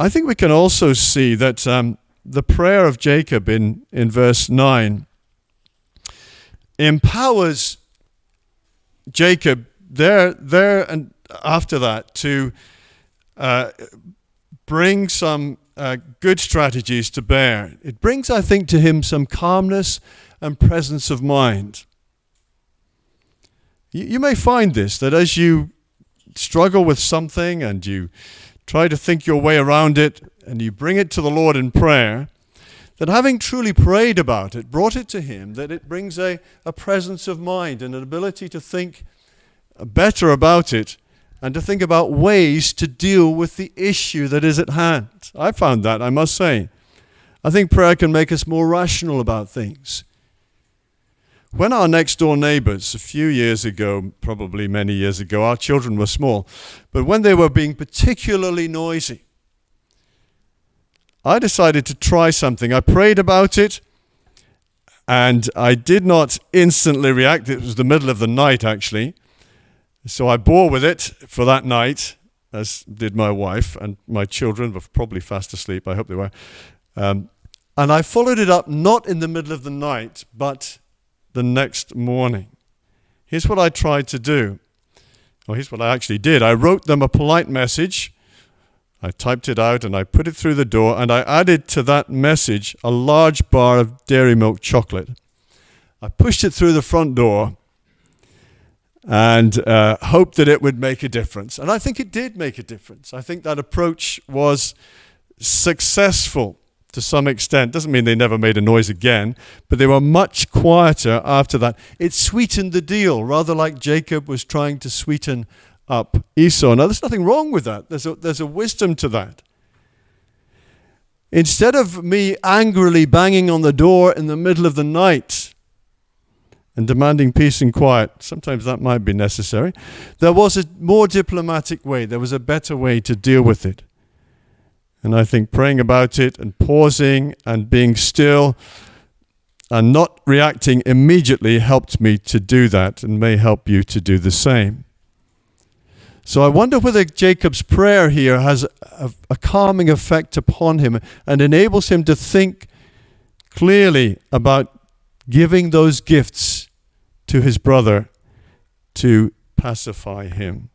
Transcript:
I think we can also see that the prayer of Jacob in verse 9 empowers Jacob there and after that to bring some good strategies to bear. It brings, I think, to him some calmness and presence of mind. You may find this, that as you struggle with something and you try to think your way around it and you bring it to the Lord in prayer, that having truly prayed about it, brought it to him, that it brings a presence of mind and an ability to think better about it and to think about ways to deal with the issue that is at hand. I found that, I must say. I think prayer can make us more rational about things. When our next door neighbors, a few years ago, probably many years ago, our children were small, but when they were being particularly noisy, I decided to try something. I prayed about it, and I did not instantly react. It was the middle of the night, actually. So I bore with it for that night, as did my wife, and my children were probably fast asleep. I hope they were. And I followed it up not in the middle of the night, but the next morning. Here's what I tried to do. Well, here's what I actually did. I wrote them a polite message. I typed it out and I put it through the door, and I added to that message a large bar of dairy milk chocolate. I pushed it through the front door and hoped that it would make a difference. And I think it did make a difference. I think that approach was successful to some extent. Doesn't mean they never made a noise again, but they were much quieter after that. It sweetened the deal, rather like Jacob was trying to sweeten up Esau. Now, there's nothing wrong with that. There's a wisdom to that. Instead of me angrily banging on the door in the middle of the night and demanding peace and quiet, sometimes that might be necessary, there was a more diplomatic way. There was a better way to deal with it. And I think praying about it and pausing and being still and not reacting immediately helped me to do that, and may help you to do the same. So I wonder whether Jacob's prayer here has a calming effect upon him and enables him to think clearly about giving those gifts to his brother to pacify him.